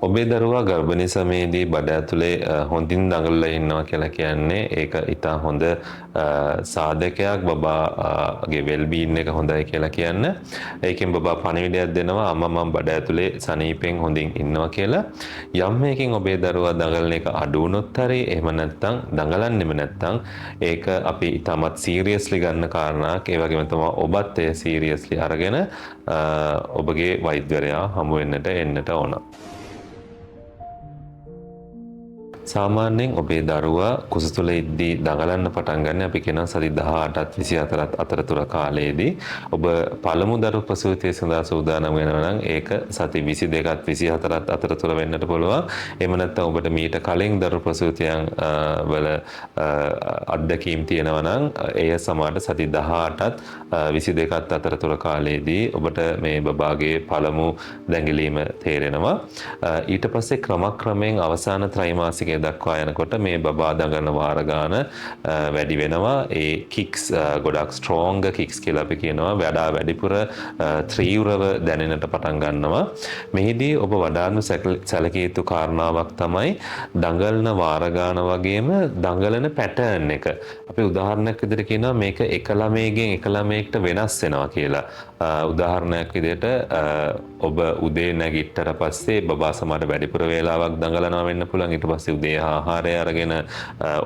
ඔබේ දරුවා ගර්භණී සමයේදී බඩ ඇතුලේ හොඳින් දඟලලා ඉන්නවා කියලා කියන්නේ ඒක ඉතා හොඳ සාධකයක් බබාගේ වෙල්බීන් එක හොඳයි කියලා කියන්න. ඒකෙන් බබා පණිවිඩයක් දෙනවා අම්මා මම බඩ ඇතුලේ සනීපෙන් හොඳින් ඉන්නවා කියලා. යම් මේකින් ඔබේ දරුවා දඟලන එක අඩු වුණොත් හරි එහෙම නැත්නම් දඟලන්නෙම නැත්නම් ඒක අපි ඉතාමත් සීරියස්ලි ගන්න කාරණාවක්. ඒ වගේම තමයි ඔබත් එය සීරියස්ලි අරගෙන ඔබගේ වෛද්‍යවරයා හමු වෙන්නට එන්නට ඕන. සාමාන්‍යයෙන් ඔබේ දරුවා කුස තුළ ඉද්දී දඟලන්න පටන් ගන්න අපි කියනවා සති 18ත් 24ත් අතරතුර කාලයේදී ඔබ පළමු දරු ප්‍රසූතිය සඳහා සූදානම් වෙනවා නම් ඒක සති 22ත් 24ත් අතරතුර වෙන්නට පුළුවන්. එහෙම නැත්නම් ඔබට මීට කලින් දරු ප්‍රසූතියන් වල අත්දැකීම් තියෙනවා නම් එය සමහරට සති 18ත් 22ත් අතරතුර කාලයේදී ඔබට මේ බබාගේ පළමු දැඟලීම තේරෙනවා. ඊට පස්සේ ක්‍රමක්‍රමයෙන් අවසාන ත්‍රෛමාසිකය දක්වා යනකොට මේ බබා දඟලන වාර ගාන වැඩි වෙනවා. ඒ කික්ස් ගොඩක් ස්ට්‍රෝංග කික්ස් කියලා අපි කියනවා. වඩා වැඩිපුර ත්‍රීව්‍රව දැනෙන්නට පටන් ගන්නවා. මෙහිදී ඔබ වඩාත්ම සැලකිය යුතු කාරණාවක් තමයි දඟලන වාර ගාන වගේම දඟලන පැටර්න් එක. අපි උදාහරණයක් විදිහට කියනවා මේක එක ළමයෙක්ගෙන් එක ළමයෙක්ට වෙනස් වෙනවා කියලා. උදාහරණයක් විදිහට ඔබ උදේ නැගිට්ටට පස්සේ බබා සමහර වැඩිපුර වේලාවක් දඟලනවා වෙන්න පුළුවන්. ඊට පස්සේ උදේ ආහාරය අරගෙන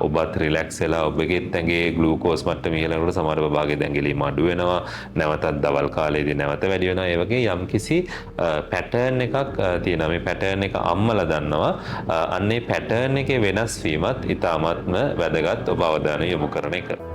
ඔබත් රිලැක්ස් වෙලා ඔබගේ ඇඟේ ග්ලූකෝස් මට්ටම ඉහළ යනකොට සමහර බබාගේ දැඟලීම අඩු වෙනවා. නැවතත් දවල් කාලේදී නැවත වැඩි වෙනවා. ඒ වගේ යම්කිසි පැටර්න් එකක් තියෙනවා. මේ පැටර්න් එක අම්මලා දන්නවා. අන්නේ පැටර්න් එකේ වෙනස් වීමත් ඉතාමත්ම වැදගත් ඔබ අවධානය යොමු කරන එක.